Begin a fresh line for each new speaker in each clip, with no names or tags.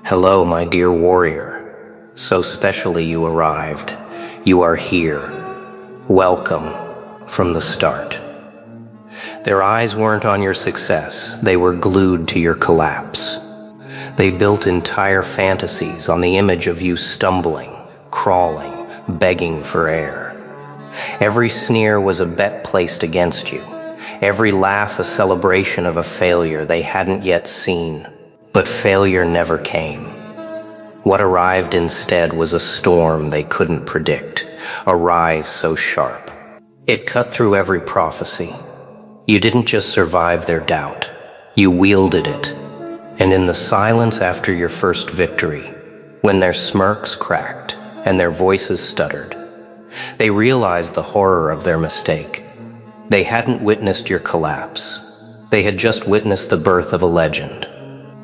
Hello, my dear warrior. So specially you arrived. You are here. Welcome from the start. Their eyes weren't on your success. They were glued to your collapse. They built entire fantasies on the image of you stumbling, crawling, begging for air. Every sneer was a bet placed against you. Every laugh a celebration of a failure they hadn't yet seen. But failure never came. What arrived instead was a storm they couldn't predict, a rise so sharp. It cut through every prophecy. You didn't just survive their doubt, you wielded it. And in the silence after your first victory, when their smirks cracked and their voices stuttered, they realized the horror of their mistake. They hadn't witnessed your collapse. They had just witnessed the birth of a legend.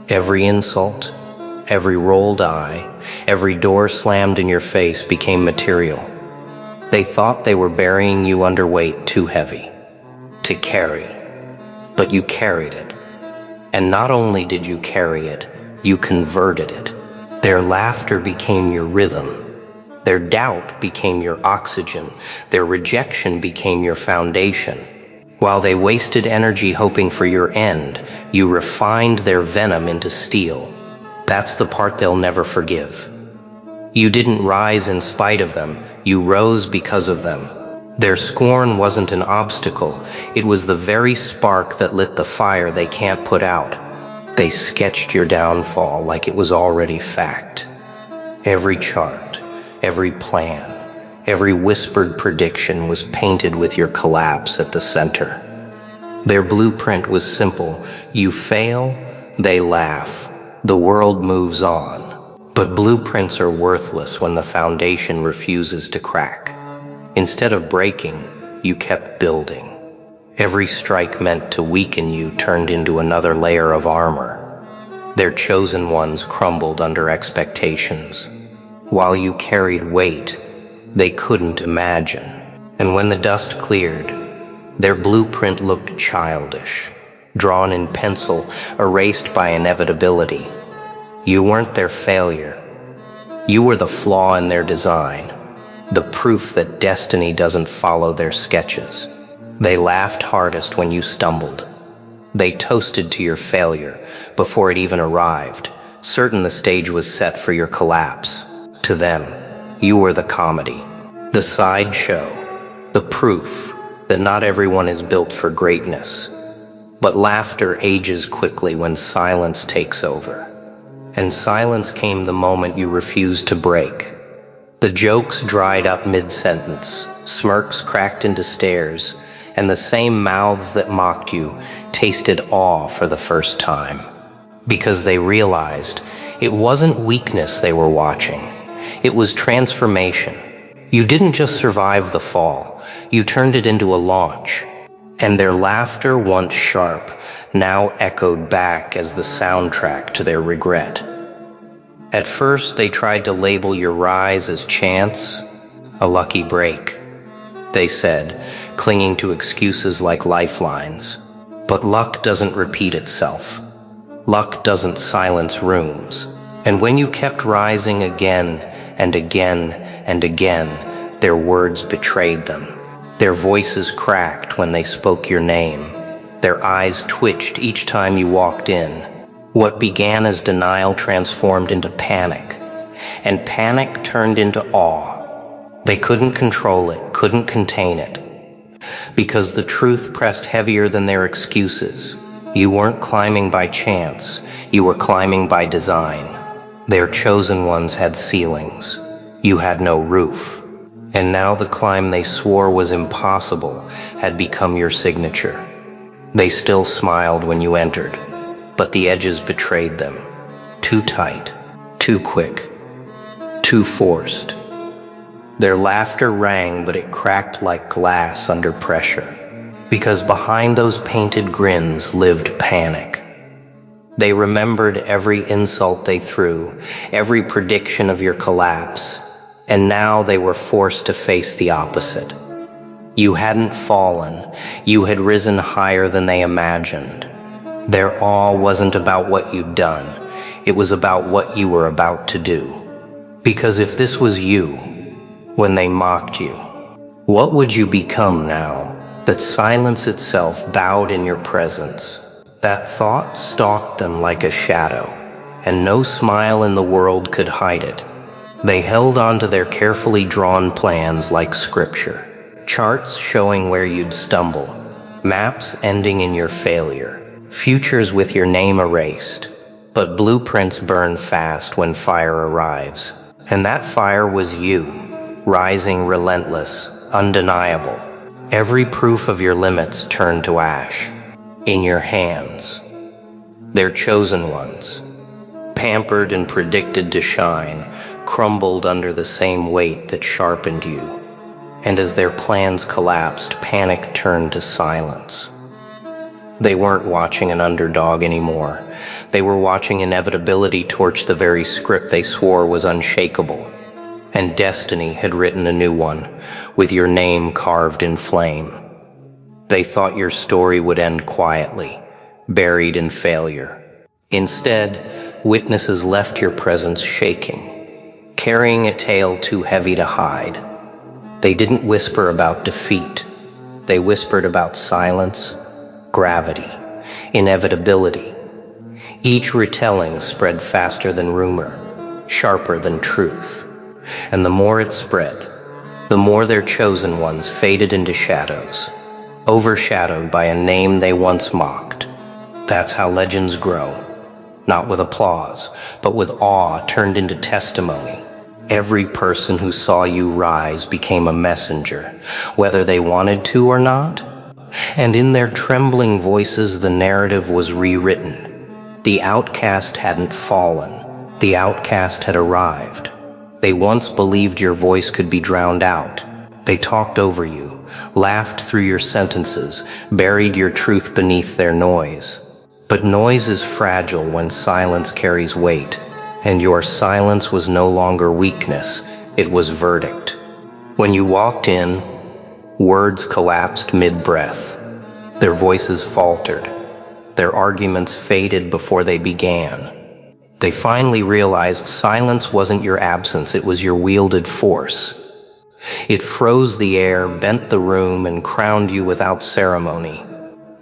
Every insult, every rolled eye, every door slammed in your face became material. They thought they were burying you under weight too heavy to carry, but you carried it. And not only did you carry it, you converted it. Their laughter became your rhythm. Their doubt became your oxygen. Their rejection became your foundation. While they wasted energy hoping for your end, you refined their venom into steel. That's the part they'll never forgive. You didn't rise in spite of them, you rose because of them. Their scorn wasn't an obstacle, it was the very spark that lit the fire they can't put out. They sketched your downfall like it was already fact. Every chart, every plan, every whispered prediction was painted with your collapse at the center. Their blueprint was simple. You fail, they laugh. The world moves on. But blueprints are worthless when the foundation refuses to crack. Instead of breaking, you kept building. Every strike meant to weaken you turned into another layer of armor. Their chosen ones crumbled under expectations. While you carried weight, they couldn't imagine. And when the dust cleared, their blueprint looked childish, drawn in pencil, erased by inevitability. You weren't their failure. You were the flaw in their design, the proof that destiny doesn't follow their sketches. They laughed hardest when you stumbled. They toasted to your failure before it even arrived, certain the stage was set for your collapse. To them, you were the comedy, the sideshow, the proof that not everyone is built for greatness. But laughter ages quickly when silence takes over. And silence came the moment you refused to break. The jokes dried up mid-sentence, smirks cracked into stares, and the same mouths that mocked you tasted awe for the first time. Because they realized it wasn't weakness they were watching. It was transformation. You didn't just survive the fall, you turned it into a launch. And their laughter, once sharp, now echoed back as the soundtrack to their regret. At first, they tried to label your rise as chance, a lucky break, they said, clinging to excuses like lifelines. But luck doesn't repeat itself. Luck doesn't silence rooms. And when you kept rising again and again and again, their words betrayed them. Their voices cracked when they spoke your name. Their eyes twitched each time you walked in. What began as denial transformed into panic, and panic turned into awe. They couldn't control it, couldn't contain it, because the truth pressed heavier than their excuses. You weren't climbing by chance, you were climbing by design. Their chosen ones had ceilings. You had no roof. And now the climb they swore was impossible had become your signature. They still smiled when you entered, but the edges betrayed them. Too tight, too quick, too forced. Their laughter rang, but it cracked like glass under pressure, because behind those painted grins lived panic. They remembered every insult they threw, every prediction of your collapse, and now they were forced to face the opposite. You hadn't fallen, you had risen higher than they imagined. Their awe wasn't about what you'd done, it was about what you were about to do. Because if this was you, when they mocked you, what would you become now that silence itself bowed in your presence? That thought stalked them like a shadow, and no smile in the world could hide it. They held on to their carefully drawn plans like scripture, charts showing where you'd stumble, maps ending in your failure, futures with your name erased. But blueprints burn fast when fire arrives, and that fire was you, rising relentless, undeniable. Every proof of your limits turned to ash. In your hands, their chosen ones, pampered and predicted to shine, crumbled under the same weight that sharpened you. And as their plans collapsed, panic turned to silence. They weren't watching an underdog anymore. They were watching inevitability torch the very script they swore was unshakable. And destiny had written a new one, with your name carved in flame. They thought your story would end quietly, buried in failure. Instead, witnesses left your presence shaking, carrying a tale too heavy to hide. They didn't whisper about defeat. They whispered about silence, gravity, inevitability. Each retelling spread faster than rumor, sharper than truth. And the more it spread, the more their chosen ones faded into shadows, overshadowed by a name they once mocked. That's how legends grow, not with applause, but with awe turned into testimony. Every person who saw you rise became a messenger, whether they wanted to or not. And in their trembling voices, the narrative was rewritten. The outcast hadn't fallen. The outcast had arrived. They once believed your voice could be drowned out. They talked over you, laughed through your sentences, buried your truth beneath their noise. But noise is fragile when silence carries weight, and your silence was no longer weakness, it was verdict. When you walked in, words collapsed mid-breath. Their voices faltered. Their arguments faded before they began. They finally realized silence wasn't your absence, it was your wielded force. It froze the air, bent the room, and crowned you without ceremony.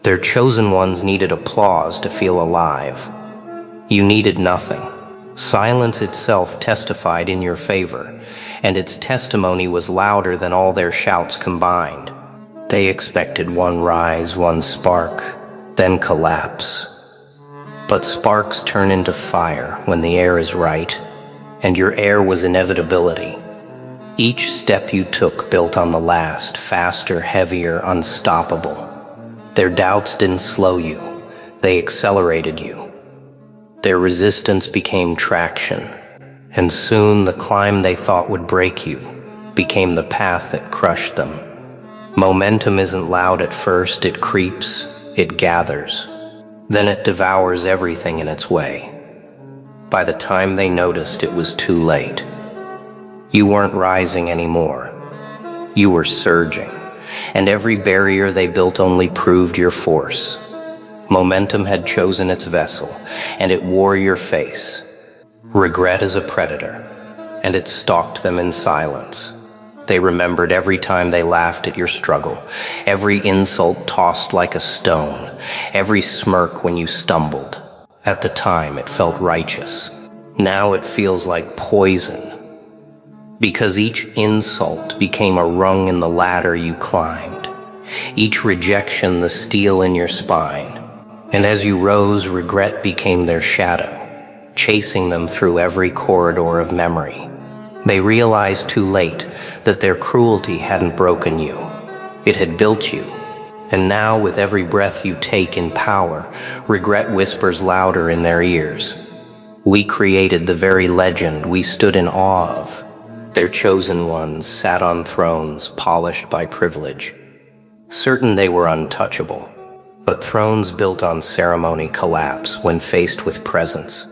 Their chosen ones needed applause to feel alive. You needed nothing. Silence itself testified in your favor, and its testimony was louder than all their shouts combined. They expected one rise, one spark, then collapse. But sparks turn into fire when the air is right, and your air was inevitability. Each step you took built on the last, faster, heavier, unstoppable. Their doubts didn't slow you, they accelerated you. Their resistance became traction, and soon the climb they thought would break you became the path that crushed them. Momentum isn't loud at first, it creeps, it gathers. Then it devours everything in its way. By the time they noticed, it was too late. You weren't rising anymore. You were surging, and every barrier they built only proved your force. Momentum had chosen its vessel, and it wore your face. Regret is a predator, and it stalked them in silence. They remembered every time they laughed at your struggle, every insult tossed like a stone, every smirk when you stumbled. At the time, it felt righteous. Now it feels like poison, because each insult became a rung in the ladder you climbed, each rejection the steel in your spine. And as you rose, regret became their shadow, chasing them through every corridor of memory. They realized too late that their cruelty hadn't broken you. It had built you. And now, with every breath you take in power, regret whispers louder in their ears. We created the very legend we stood in awe of. Their chosen ones sat on thrones polished by privilege. Certain they were untouchable, but thrones built on ceremony collapse when faced with presence.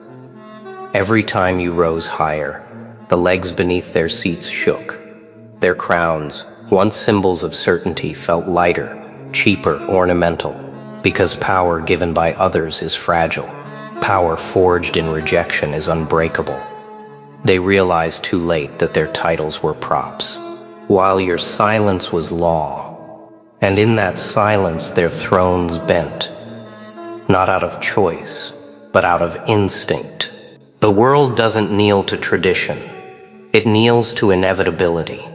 Every time you rose higher, the legs beneath their seats shook. Their crowns, once symbols of certainty, felt lighter, cheaper, ornamental. because power given by others is fragile. Power forged in rejection is unbreakable. They realized too late that their titles were props, while your silence was law. And in that silence their thrones bent, not out of choice, but out of instinct. The world doesn't kneel to tradition. It kneels to inevitability.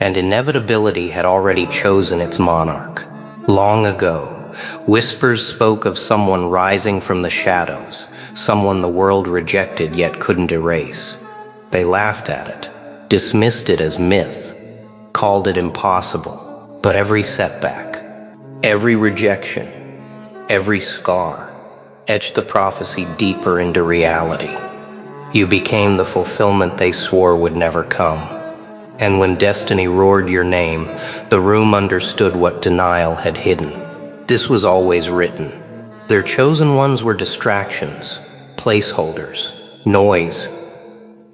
And inevitability had already chosen its monarch. Long ago, whispers spoke of someone rising from the shadows, someone the world rejected yet couldn't erase. They laughed at it, dismissed it as myth, called it impossible. But every setback, every rejection, every scar etched the prophecy deeper into reality. You became the fulfillment they swore would never come. And when destiny roared your name, the room understood what denial had hidden. This was always written. Their chosen ones were distractions, placeholders, noise.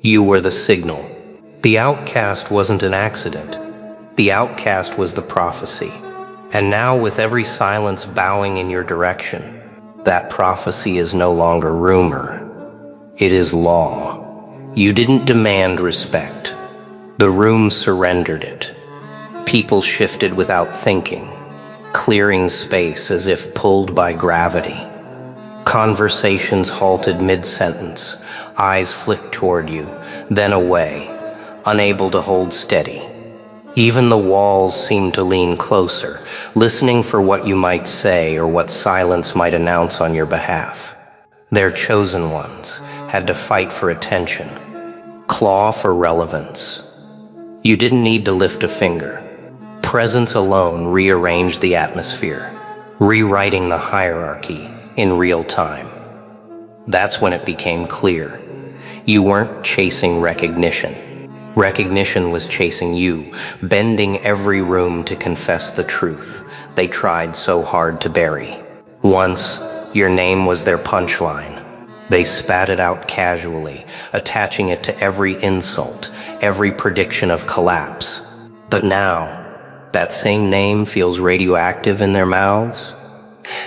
You were the signal. The outcast wasn't an accident. The outcast was the prophecy. And now, with every silence bowing in your direction, that prophecy is no longer rumor. It is law. You didn't demand respect. The room surrendered it. People shifted without thinking, clearing space as if pulled by gravity. Conversations halted mid-sentence, eyes flicked toward you, then away, unable to hold steady. Even the walls seemed to lean closer, listening for what you might say or what silence might announce on your behalf. Their chosen ones had to fight for attention, claw for relevance. You didn't need to lift a finger. Presence alone rearranged the atmosphere, rewriting the hierarchy in real time. That's when it became clear. You weren't chasing recognition. Recognition was chasing you, bending every room to confess the truth they tried so hard to bury. Once, your name was their punchline. They spat it out casually, attaching it to every insult, every prediction of collapse. But now, that same name feels radioactive in their mouths.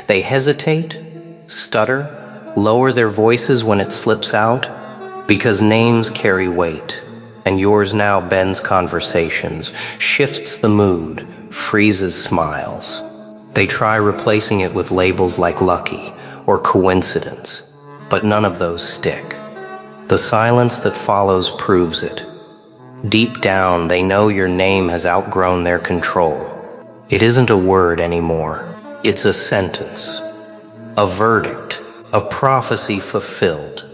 They hesitate, stutter, lower their voices when it slips out, because names carry weight. And yours now bends conversations, shifts the mood, freezes smiles. They try replacing it with labels like lucky or coincidence, but none of those stick. The silence that follows proves it. Deep down, they know your name has outgrown their control. It isn't a word anymore. It's a sentence, a verdict, a prophecy fulfilled.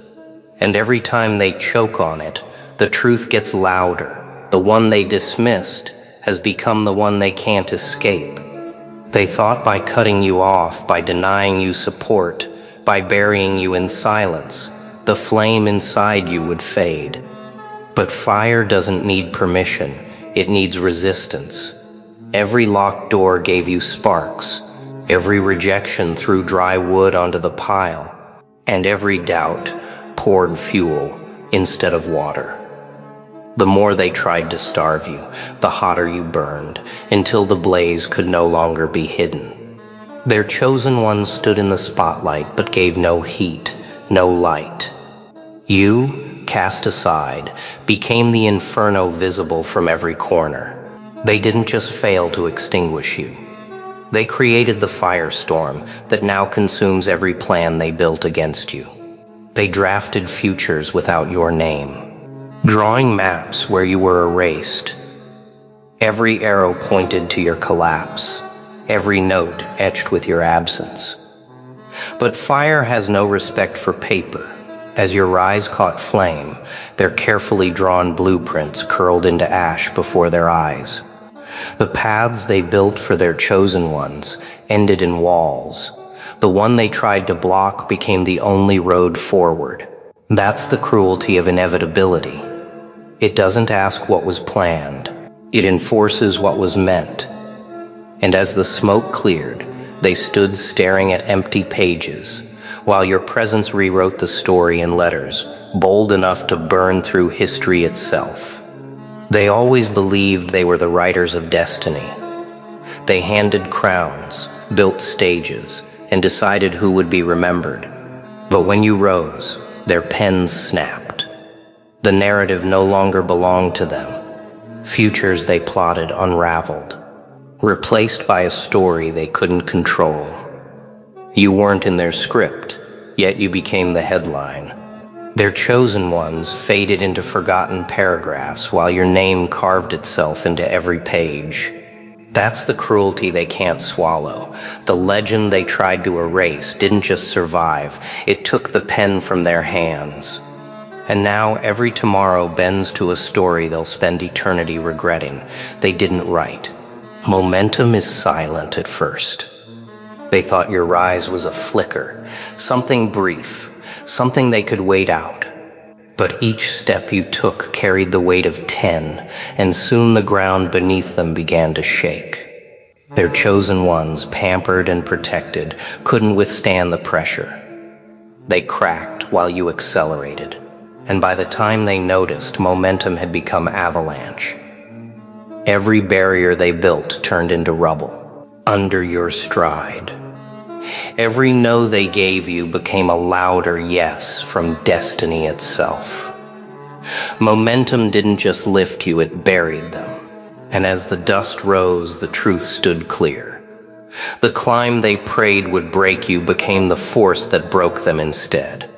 And every time they choke on it, the truth gets louder. The one they dismissed has become the one they can't escape. They thought by cutting you off, by denying you support, by burying you in silence, the flame inside you would fade. But fire doesn't need permission, it needs resistance. Every locked door gave you sparks, every rejection threw dry wood onto the pile, and every doubt poured fuel instead of water. The more they tried to starve you, the hotter you burned, until the blaze could no longer be hidden. Their chosen ones stood in the spotlight but gave no heat, no light. You, cast aside, became the inferno visible from every corner. They didn't just fail to extinguish you. They created the firestorm that now consumes every plan they built against you. They drafted futures without your name, drawing maps where you were erased. Every arrow pointed to your collapse, every note etched with your absence. But fire has no respect for paper. As your rise caught flame, their carefully drawn blueprints curled into ash before their eyes. The paths they built for their chosen ones ended in walls. The one they tried to block became the only road forward. That's the cruelty of inevitability. It doesn't ask what was planned. It enforces what was meant. And as the smoke cleared, they stood staring at empty pages, while your presence rewrote the story in letters, bold enough to burn through history itself. They always believed they were the writers of destiny. They handed crowns, built stages, and decided who would be remembered. But when you rose, their pens snapped. The narrative no longer belonged to them. Futures they plotted unraveled, replaced by a story they couldn't control. You weren't in their script, yet you became the headline. Their chosen ones faded into forgotten paragraphs while your name carved itself into every page. That's the cruelty they can't swallow. The legend they tried to erase didn't just survive, it took the pen from their hands. And now every tomorrow bends to a story they'll spend eternity regretting they didn't write. Momentum is silent at first. They thought your rise was a flicker, something brief, something they could wait out. But each step you took carried the weight of 10, and soon the ground beneath them began to shake. Their chosen ones, pampered and protected, couldn't withstand the pressure. They cracked while you accelerated, and by the time they noticed, momentum had become avalanche. Every barrier they built turned into rubble, under your stride. Every no they gave you became a louder yes from destiny itself. Momentum didn't just lift you, it buried them. And as the dust rose, the truth stood clear. The climb they prayed would break you became the force that broke them instead.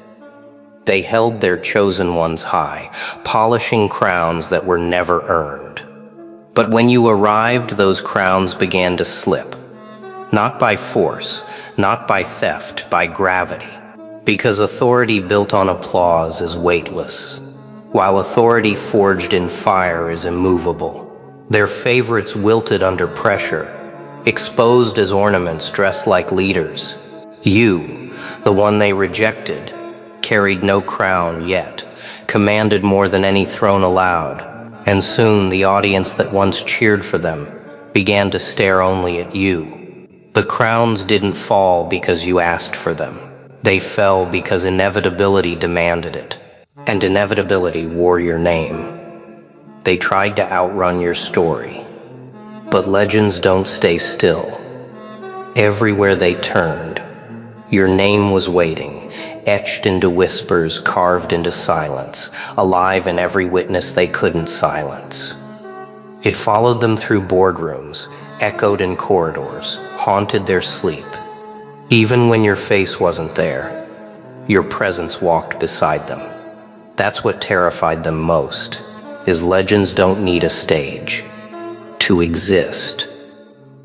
They held their chosen ones high, polishing crowns that were never earned. But when you arrived, those crowns began to slip. Not by force, not by theft, by gravity. Because authority built on applause is weightless, while authority forged in fire is immovable. Their favorites wilted under pressure, exposed as ornaments dressed like leaders. You, the one they rejected, carried no crown yet, commanded more than any throne allowed, and soon the audience that once cheered for them began to stare only at you. The crowns didn't fall because you asked for them. They fell because inevitability demanded it, and inevitability wore your name. They tried to outrun your story, but legends don't stay still. Everywhere they turned, your name was waiting, etched into whispers, carved into silence, alive in every witness they couldn't silence. It followed them through boardrooms, echoed in corridors, haunted their sleep. Even when your face wasn't there, your presence walked beside them. That's what terrified them most, is legends don't need a stage to exist.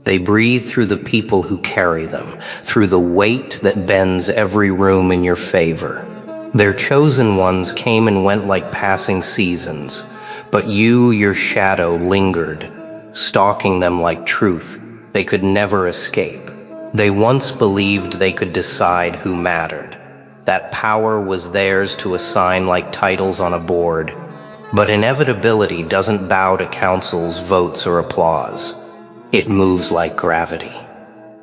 They breathe through the people who carry them, through the weight that bends every room in your favor. Their chosen ones came and went like passing seasons, but you, your shadow, lingered, stalking them like truth they could never escape. They once believed they could decide who mattered. That power was theirs to assign like titles on a board. But inevitability doesn't bow to councils, votes, or applause. It moves like gravity,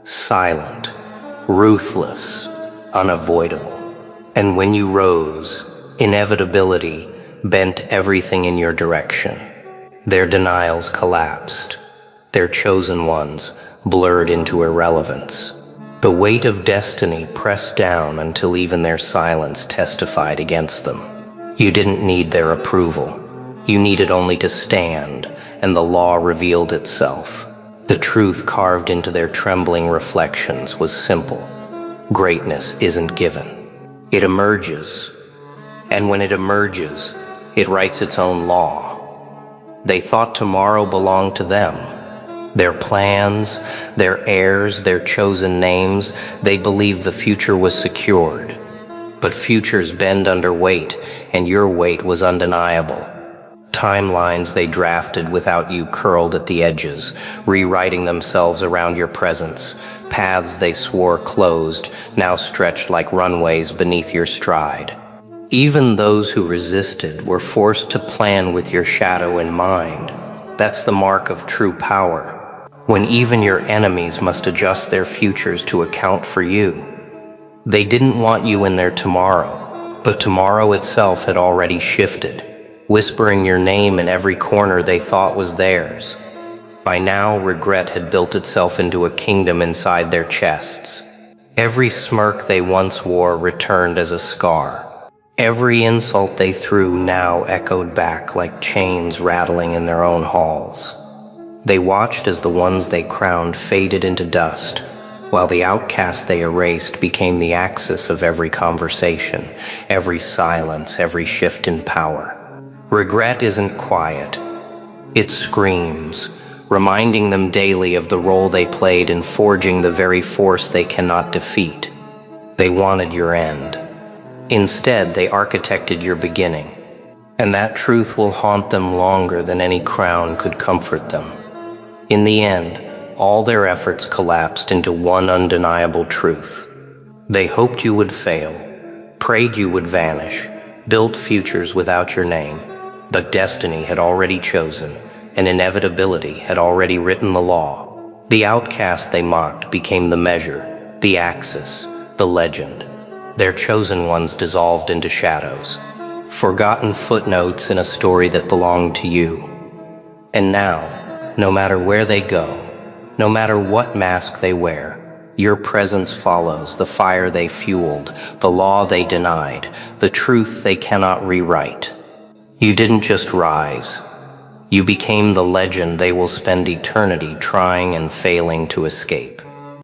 silent, ruthless, unavoidable. And when you rose, inevitability bent everything in your direction. Their denials collapsed, their chosen ones blurred into irrelevance. The weight of destiny pressed down until even their silence testified against them. You didn't need their approval. You needed only to stand, and the law revealed itself. The truth carved into their trembling reflections was simple. Greatness isn't given. It emerges. And when it emerges, it writes its own law. They thought tomorrow belonged to them. Their plans, their heirs, their chosen names, they believed the future was secured. But futures bend under weight, and your weight was undeniable. Timelines they drafted without you curled at the edges, rewriting themselves around your presence. Paths they swore closed, now stretched like runways beneath your stride. Even those who resisted were forced to plan with your shadow in mind. That's the mark of true power, when even your enemies must adjust their futures to account for you. They didn't want you in their tomorrow, but tomorrow itself had already shifted, whispering your name in every corner they thought was theirs. By now, regret had built itself into a kingdom inside their chests. Every smirk they once wore returned as a scar. Every insult they threw now echoed back like chains rattling in their own halls. They watched as the ones they crowned faded into dust, while the outcast they erased became the axis of every conversation, every silence, every shift in power. Regret isn't quiet. It screams, reminding them daily of the role they played in forging the very force they cannot defeat. They wanted your end. Instead, they architected your beginning, and that truth will haunt them longer than any crown could comfort them. In the end, all their efforts collapsed into one undeniable truth. They hoped you would fail, prayed you would vanish, built futures without your name, but destiny had already chosen, and inevitability had already written the law. The outcast they mocked became the measure, the axis, the legend. Their chosen ones dissolved into shadows, forgotten footnotes in a story that belonged to you. And now, no matter where they go, no matter what mask they wear, your presence follows the fire they fueled, the law they denied, the truth they cannot rewrite. You didn't just rise. You became the legend they will spend eternity trying and failing to escape.